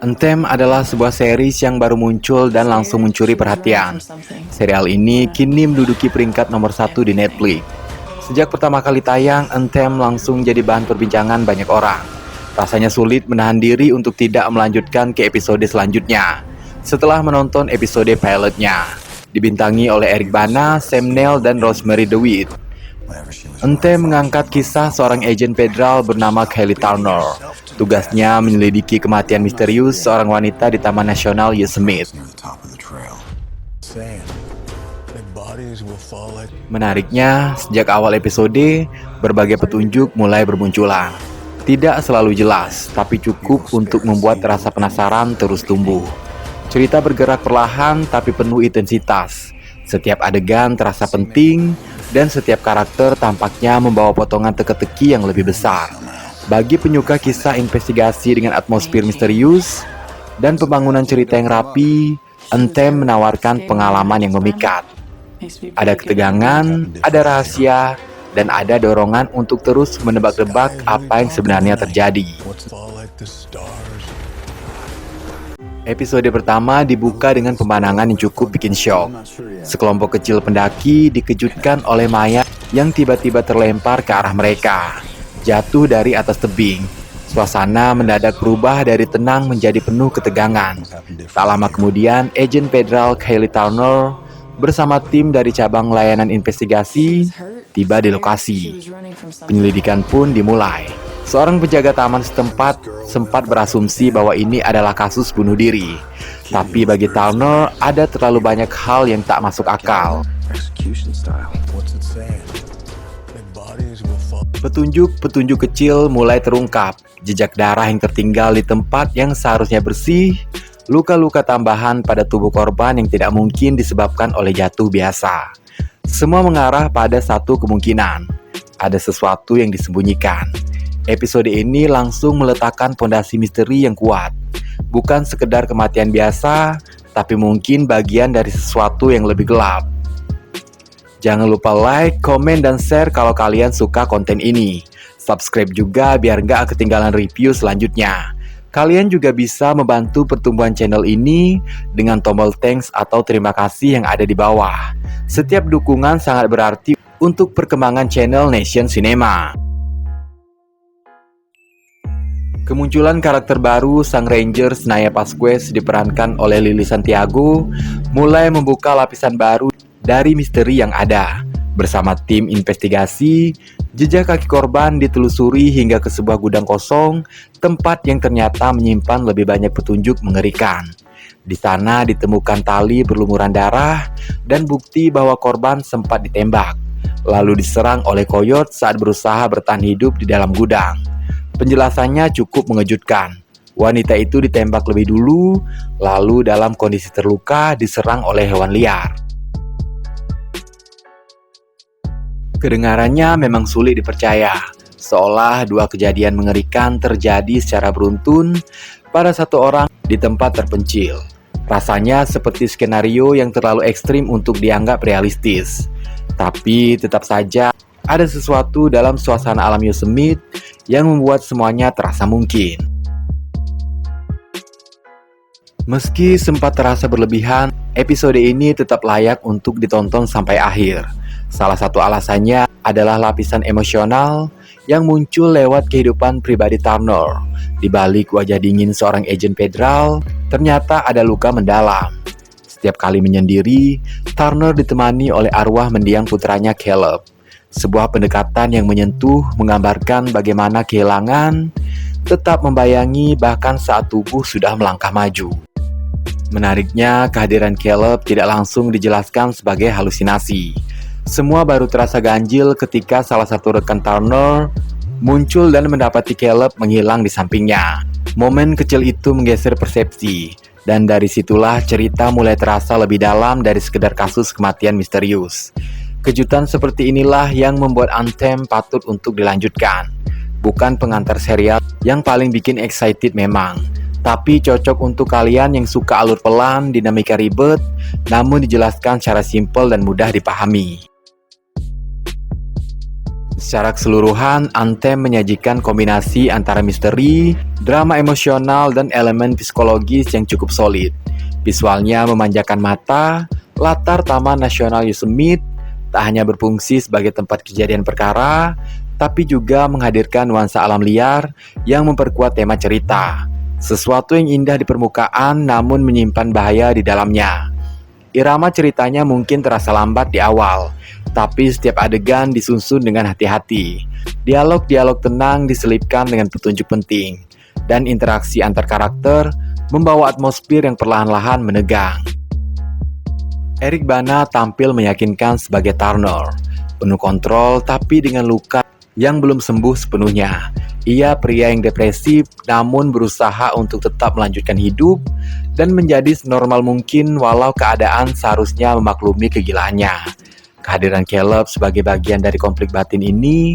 Anthem adalah sebuah series yang baru muncul dan langsung mencuri perhatian. Serial ini kini menduduki peringkat nomor 1 di Netflix. Sejak pertama kali tayang, Anthem langsung jadi bahan perbincangan banyak orang. Rasanya sulit menahan diri untuk tidak melanjutkan ke episode selanjutnya. Setelah menonton episode pilotnya, dibintangi oleh Eric Bana, Sam Neill, dan Rosemary DeWitt. Anthem mengangkat kisah seorang agen federal bernama Kelly Turner. Tugasnya menyelidiki kematian misterius seorang wanita di Taman Nasional Yosemite. Menariknya, sejak awal episode, berbagai petunjuk mulai bermunculan. Tidak selalu jelas, tapi cukup untuk membuat rasa penasaran terus tumbuh. Cerita bergerak perlahan tapi penuh intensitas. Setiap adegan terasa penting, dan setiap karakter tampaknya membawa potongan teka-teki yang lebih besar. Bagi penyuka kisah investigasi dengan atmosfer misterius dan pembangunan cerita yang rapi, Anthem menawarkan pengalaman yang memikat. Ada ketegangan, ada rahasia, dan ada dorongan untuk terus menebak-nebak apa yang sebenarnya terjadi. Episode pertama dibuka dengan pemandangan yang cukup bikin syok. Sekelompok kecil pendaki dikejutkan oleh mayat yang tiba-tiba terlempar ke arah mereka, jatuh dari atas tebing. Suasana mendadak berubah dari tenang menjadi penuh ketegangan. Tak lama kemudian, agen federal Kelly Turner bersama tim dari cabang layanan investigasi tiba di lokasi. Penyelidikan pun dimulai. Seorang penjaga taman setempat sempat berasumsi bahwa ini adalah kasus bunuh diri. Tapi bagi Turner, ada terlalu banyak hal yang tak masuk akal. Petunjuk-petunjuk kecil mulai terungkap. Jejak darah yang tertinggal di tempat yang seharusnya bersih, luka-luka tambahan pada tubuh korban yang tidak mungkin disebabkan oleh jatuh biasa. Semua mengarah pada satu kemungkinan. Ada sesuatu yang disembunyikan. Episode ini langsung meletakkan fondasi misteri yang kuat. Bukan sekedar kematian biasa, tapi mungkin bagian dari sesuatu yang lebih gelap. Jangan lupa like, komen, dan share kalau kalian suka konten ini. Subscribe juga biar nggak ketinggalan review selanjutnya. Kalian juga bisa membantu pertumbuhan channel ini dengan tombol thanks atau terima kasih yang ada di bawah. Setiap dukungan sangat berarti untuk perkembangan channel Nation Cinema. Kemunculan karakter baru Sang Ranger Naya Pasquez diperankan oleh Lily Santiago mulai membuka lapisan baru dari misteri yang ada. Bersama tim investigasi, jejak kaki korban ditelusuri hingga ke sebuah gudang kosong, tempat yang ternyata menyimpan lebih banyak petunjuk mengerikan. Di sana ditemukan tali berlumuran darah dan bukti bahwa korban sempat ditembak, lalu diserang oleh koyot saat berusaha bertahan hidup di dalam gudang. Penjelasannya cukup mengejutkan. Wanita itu ditembak lebih dulu, lalu dalam kondisi terluka diserang oleh hewan liar. Kedengarannya memang sulit dipercaya, seolah dua kejadian mengerikan terjadi secara beruntun pada satu orang di tempat terpencil. Rasanya seperti skenario yang terlalu ekstrim untuk dianggap realistis. Tapi tetap saja ada sesuatu dalam suasana alam Yosemite yang membuat semuanya terasa mungkin. Meski sempat terasa berlebihan, episode ini tetap layak untuk ditonton sampai akhir. Salah satu alasannya adalah lapisan emosional yang muncul lewat kehidupan pribadi Turner. Di balik wajah dingin seorang agen federal, ternyata ada luka mendalam. Setiap kali menyendiri, Turner ditemani oleh arwah mendiang putranya Caleb. Sebuah pendekatan yang menyentuh, menggambarkan bagaimana kehilangan tetap membayangi bahkan saat tubuh sudah melangkah maju. Menariknya, kehadiran Caleb tidak langsung dijelaskan sebagai halusinasi. Semua baru terasa ganjil ketika salah satu rekan Turner muncul dan mendapati Caleb menghilang di sampingnya. Momen kecil itu menggeser persepsi, dan dari situlah cerita mulai terasa lebih dalam dari sekedar kasus kematian misterius. Kejutan seperti inilah yang membuat Anthem patut untuk dilanjutkan. Bukan pengantar serial yang paling bikin excited memang, tapi cocok untuk kalian yang suka alur pelan, dinamika ribet, namun dijelaskan secara simpel dan mudah dipahami. Secara keseluruhan, Anthem menyajikan kombinasi antara misteri, drama emosional, dan elemen psikologis yang cukup solid. Visualnya memanjakan mata, latar Taman Nasional Yosemite tak hanya berfungsi sebagai tempat kejadian perkara, tapi juga menghadirkan nuansa alam liar yang memperkuat tema cerita. Sesuatu yang indah di permukaan namun menyimpan bahaya di dalamnya. Irama ceritanya mungkin terasa lambat di awal, tapi setiap adegan disusun dengan hati-hati. Dialog-dialog tenang diselipkan dengan petunjuk penting, dan interaksi antar karakter membawa atmosfer yang perlahan-lahan menegang. Eric Bana tampil meyakinkan sebagai Turner, penuh kontrol tapi dengan luka yang belum sembuh sepenuhnya. Ia pria yang depresif namun berusaha untuk tetap melanjutkan hidup dan menjadi senormal mungkin walau keadaan seharusnya memaklumi kegilaannya. Kehadiran Caleb sebagai bagian dari konflik batin ini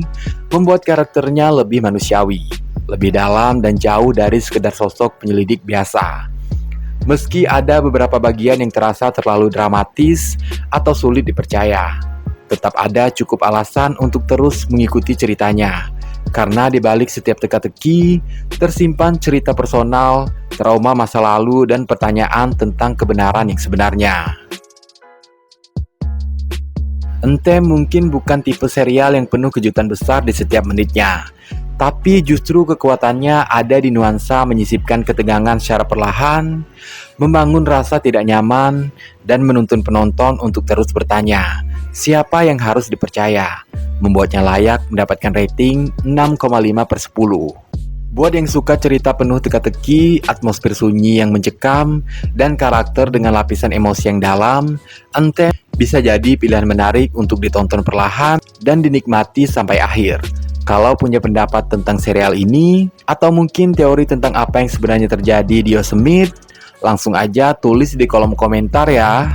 membuat karakternya lebih manusiawi, lebih dalam dan jauh dari sekedar sosok penyelidik biasa. Meski ada beberapa bagian yang terasa terlalu dramatis atau sulit dipercaya, tetap ada cukup alasan untuk terus mengikuti ceritanya. Karena di balik setiap teka-teki, tersimpan cerita personal, trauma masa lalu, dan pertanyaan tentang kebenaran yang sebenarnya. Anthem mungkin bukan tipe serial yang penuh kejutan besar di setiap menitnya, tapi justru kekuatannya ada di nuansa menyisipkan ketegangan secara perlahan, membangun rasa tidak nyaman, dan menuntun penonton untuk terus bertanya, siapa yang harus dipercaya? Membuatnya layak mendapatkan rating 6,5/10. Buat yang suka cerita penuh teka-teki, atmosfer sunyi yang mencekam, dan karakter dengan lapisan emosi yang dalam, Anthem bisa jadi pilihan menarik untuk ditonton perlahan dan dinikmati sampai akhir. Kalau punya pendapat tentang serial ini, atau mungkin teori tentang apa yang sebenarnya terjadi di Yosemite, langsung aja tulis di kolom komentar ya.